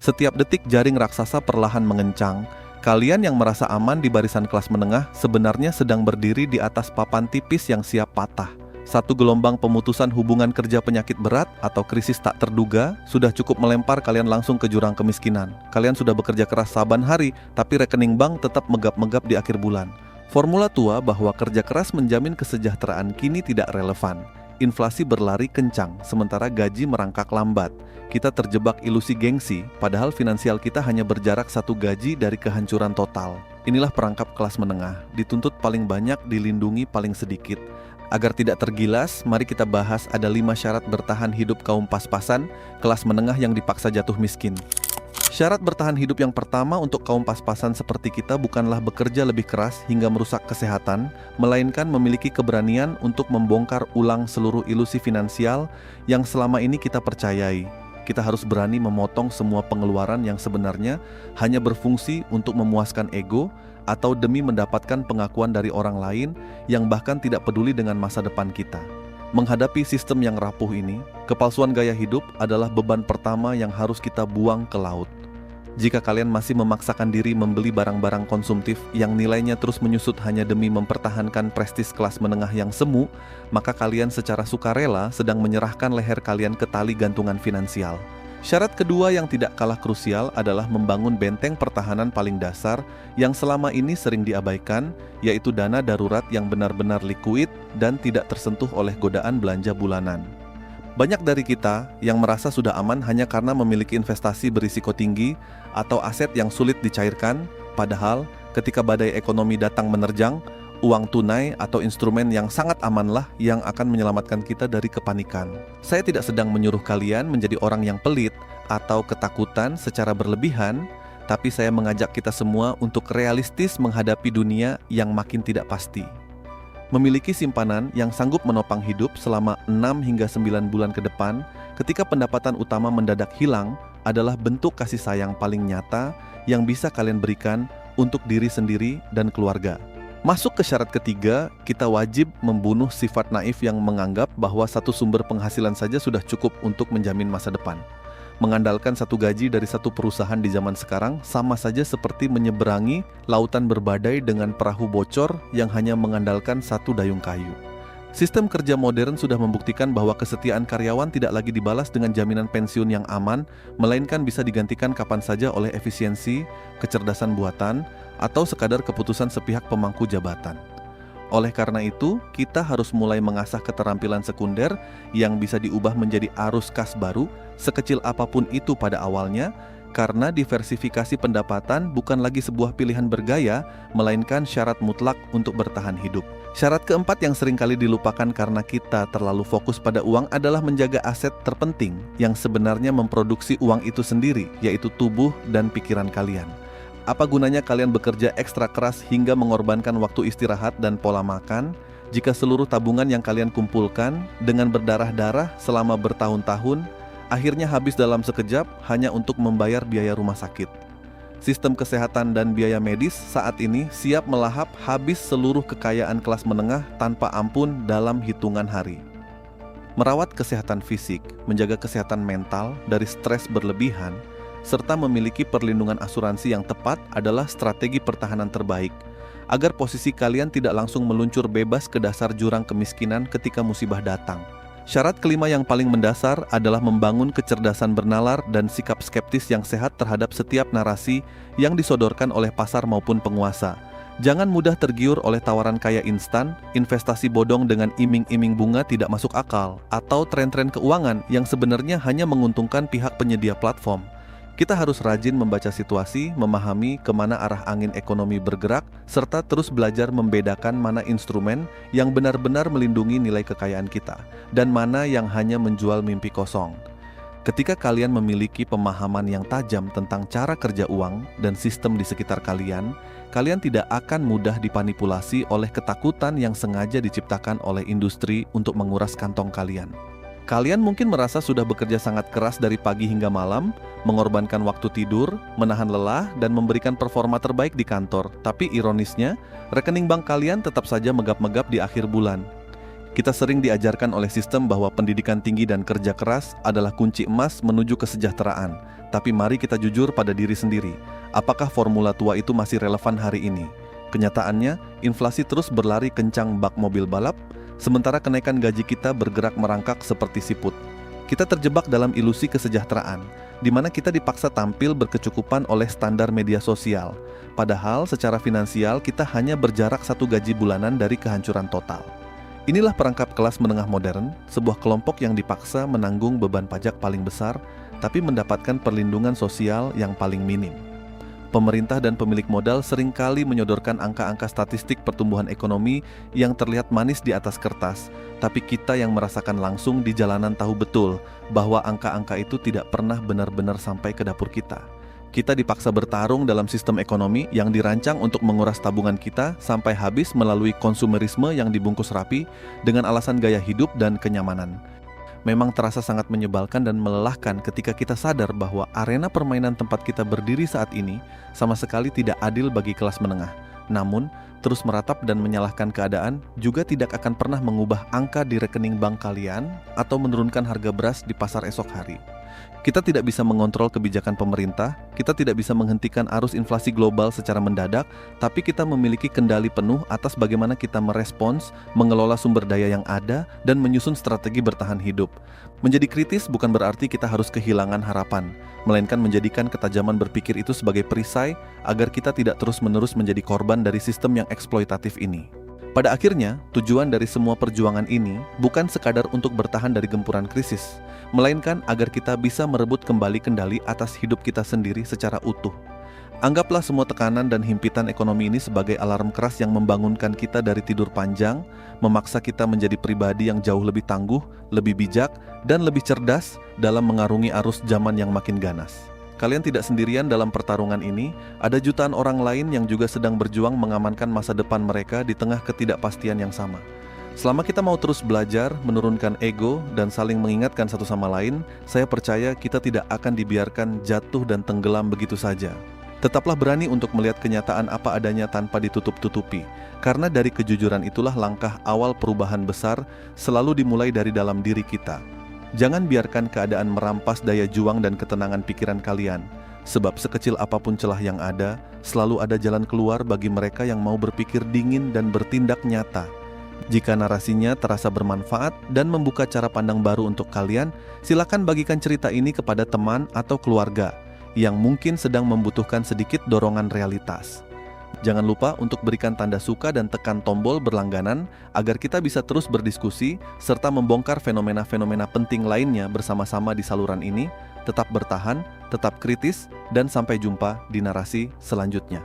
Setiap detik jaring raksasa perlahan mengencang. Kalian yang merasa aman di barisan kelas menengah sebenarnya sedang berdiri di atas papan tipis yang siap patah. Satu gelombang pemutusan hubungan kerja penyakit berat atau krisis tak terduga sudah cukup melempar kalian langsung ke jurang kemiskinan. Kalian sudah bekerja keras saban hari, tapi rekening bank tetap megap-megap di akhir bulan. Formula tua bahwa kerja keras menjamin kesejahteraan kini tidak relevan. Inflasi berlari kencang, sementara gaji merangkak lambat. Kita terjebak ilusi gengsi, padahal finansial kita hanya berjarak satu gaji dari kehancuran total. Inilah perangkap kelas menengah, dituntut paling banyak, dilindungi paling sedikit. Agar tidak tergilas, mari kita bahas ada 5 syarat bertahan hidup kaum pas-pasan, kelas menengah yang dipaksa jatuh miskin. Syarat bertahan hidup yang pertama untuk kaum pas-pasan seperti kita bukanlah bekerja lebih keras hingga merusak kesehatan, melainkan memiliki keberanian untuk membongkar ulang seluruh ilusi finansial yang selama ini kita percayai. Kita harus berani memotong semua pengeluaran yang sebenarnya hanya berfungsi untuk memuaskan ego atau demi mendapatkan pengakuan dari orang lain yang bahkan tidak peduli dengan masa depan kita. Menghadapi sistem yang rapuh ini, kepalsuan gaya hidup adalah beban pertama yang harus kita buang ke laut. Jika kalian masih memaksakan diri membeli barang-barang konsumtif yang nilainya terus menyusut hanya demi mempertahankan prestis kelas menengah yang semu, maka kalian secara sukarela sedang menyerahkan leher kalian ke tali gantungan finansial. Syarat kedua yang tidak kalah krusial adalah membangun benteng pertahanan paling dasar yang selama ini sering diabaikan, yaitu dana darurat yang benar-benar likuid dan tidak tersentuh oleh godaan belanja bulanan. Banyak dari kita yang merasa sudah aman hanya karena memiliki investasi berisiko tinggi atau aset yang sulit dicairkan, padahal ketika badai ekonomi datang menerjang, uang tunai atau instrumen yang sangat amanlah yang akan menyelamatkan kita dari kepanikan. Saya tidak sedang menyuruh kalian menjadi orang yang pelit atau ketakutan secara berlebihan, tapi saya mengajak kita semua untuk realistis menghadapi dunia yang makin tidak pasti. Memiliki simpanan yang sanggup menopang hidup selama 6 hingga 9 bulan ke depan ketika pendapatan utama mendadak hilang adalah bentuk kasih sayang paling nyata yang bisa kalian berikan untuk diri sendiri dan keluarga. Masuk ke syarat ketiga, kita wajib membunuh sifat naif yang menganggap bahwa satu sumber penghasilan saja sudah cukup untuk menjamin masa depan. Mengandalkan satu gaji dari satu perusahaan di zaman sekarang sama saja seperti menyeberangi lautan berbadai dengan perahu bocor yang hanya mengandalkan satu dayung kayu. Sistem kerja modern sudah membuktikan bahwa kesetiaan karyawan tidak lagi dibalas dengan jaminan pensiun yang aman, melainkan bisa digantikan kapan saja oleh efisiensi, kecerdasan buatan, atau sekadar keputusan sepihak pemangku jabatan. Oleh karena itu, kita harus mulai mengasah keterampilan sekunder yang bisa diubah menjadi arus kas baru, sekecil apapun itu pada awalnya, karena diversifikasi pendapatan bukan lagi sebuah pilihan bergaya, melainkan syarat mutlak untuk bertahan hidup. Syarat keempat yang seringkali dilupakan karena kita terlalu fokus pada uang adalah menjaga aset terpenting yang sebenarnya memproduksi uang itu sendiri, yaitu tubuh dan pikiran kalian. Apa gunanya kalian bekerja ekstra keras hingga mengorbankan waktu istirahat dan pola makan, jika seluruh tabungan yang kalian kumpulkan dengan berdarah-darah selama bertahun-tahun, akhirnya habis dalam sekejap hanya untuk membayar biaya rumah sakit. Sistem kesehatan dan biaya medis saat ini siap melahap habis seluruh kekayaan kelas menengah tanpa ampun dalam hitungan hari. Merawat kesehatan fisik, menjaga kesehatan mental dari stres berlebihan, serta memiliki perlindungan asuransi yang tepat adalah strategi pertahanan terbaik, agar posisi kalian tidak langsung meluncur bebas ke dasar jurang kemiskinan ketika musibah datang. Syarat kelima yang paling mendasar adalah membangun kecerdasan bernalar dan sikap skeptis yang sehat terhadap setiap narasi yang disodorkan oleh pasar maupun penguasa. Jangan mudah tergiur oleh tawaran kaya instan, investasi bodong dengan iming-iming bunga tidak masuk akal, atau tren-tren keuangan yang sebenarnya hanya menguntungkan pihak penyedia platform. Kita harus rajin membaca situasi, memahami kemana arah angin ekonomi bergerak, serta terus belajar membedakan mana instrumen yang benar-benar melindungi nilai kekayaan kita, dan mana yang hanya menjual mimpi kosong. Ketika kalian memiliki pemahaman yang tajam tentang cara kerja uang dan sistem di sekitar kalian, kalian tidak akan mudah dimanipulasi oleh ketakutan yang sengaja diciptakan oleh industri untuk menguras kantong kalian. Kalian mungkin merasa sudah bekerja sangat keras dari pagi hingga malam, mengorbankan waktu tidur, menahan lelah, dan memberikan performa terbaik di kantor. Tapi ironisnya, rekening bank kalian tetap saja megap-megap di akhir bulan. Kita sering diajarkan oleh sistem bahwa pendidikan tinggi dan kerja keras adalah kunci emas menuju kesejahteraan. Tapi mari kita jujur pada diri sendiri. Apakah formula tua itu masih relevan hari ini? Kenyataannya, inflasi terus berlari kencang bak mobil balap, sementara kenaikan gaji kita bergerak merangkak seperti siput. Kita terjebak dalam ilusi kesejahteraan, di mana kita dipaksa tampil berkecukupan oleh standar media sosial. Padahal secara finansial kita hanya berjarak satu gaji bulanan dari kehancuran total. Inilah perangkap kelas menengah modern, sebuah kelompok yang dipaksa menanggung beban pajak paling besar, tapi mendapatkan perlindungan sosial yang paling minim. Pemerintah dan pemilik modal seringkali menyodorkan angka-angka statistik pertumbuhan ekonomi yang terlihat manis di atas kertas, tapi kita yang merasakan langsung di jalanan tahu betul bahwa angka-angka itu tidak pernah benar-benar sampai ke dapur kita. Kita dipaksa bertarung dalam sistem ekonomi yang dirancang untuk menguras tabungan kita sampai habis melalui konsumerisme yang dibungkus rapi dengan alasan gaya hidup dan kenyamanan. Memang terasa sangat menyebalkan dan melelahkan ketika kita sadar bahwa arena permainan tempat kita berdiri saat ini sama sekali tidak adil bagi kelas menengah. Namun, terus meratap dan menyalahkan keadaan juga tidak akan pernah mengubah angka di rekening bank kalian atau menurunkan harga beras di pasar esok hari. Kita tidak bisa mengontrol kebijakan pemerintah, kita tidak bisa menghentikan arus inflasi global secara mendadak, tapi kita memiliki kendali penuh atas bagaimana kita merespons, mengelola sumber daya yang ada, dan menyusun strategi bertahan hidup. Menjadi kritis bukan berarti kita harus kehilangan harapan, melainkan menjadikan ketajaman berpikir itu sebagai perisai agar kita tidak terus-menerus menjadi korban dari sistem yang eksploitatif ini. Pada akhirnya, tujuan dari semua perjuangan ini bukan sekadar untuk bertahan dari gempuran krisis, melainkan agar kita bisa merebut kembali kendali atas hidup kita sendiri secara utuh. Anggaplah semua tekanan dan himpitan ekonomi ini sebagai alarm keras yang membangunkan kita dari tidur panjang, memaksa kita menjadi pribadi yang jauh lebih tangguh, lebih bijak, dan lebih cerdas dalam mengarungi arus zaman yang makin ganas. Kalian tidak sendirian dalam pertarungan ini, ada jutaan orang lain yang juga sedang berjuang mengamankan masa depan mereka di tengah ketidakpastian yang sama. Selama kita mau terus belajar, menurunkan ego, dan saling mengingatkan satu sama lain, saya percaya kita tidak akan dibiarkan jatuh dan tenggelam begitu saja. Tetaplah berani untuk melihat kenyataan apa adanya tanpa ditutup-tutupi, karena dari kejujuran itulah langkah awal perubahan besar selalu dimulai dari dalam diri kita. Jangan biarkan keadaan merampas daya juang dan ketenangan pikiran kalian, sebab sekecil apapun celah yang ada, selalu ada jalan keluar bagi mereka yang mau berpikir dingin dan bertindak nyata. Jika narasinya terasa bermanfaat dan membuka cara pandang baru untuk kalian, silakan bagikan cerita ini kepada teman atau keluarga yang mungkin sedang membutuhkan sedikit dorongan realitas. Jangan lupa untuk berikan tanda suka dan tekan tombol berlangganan agar kita bisa terus berdiskusi serta membongkar fenomena-fenomena penting lainnya bersama-sama di saluran ini. Tetap bertahan, tetap kritis, dan sampai jumpa di narasi selanjutnya.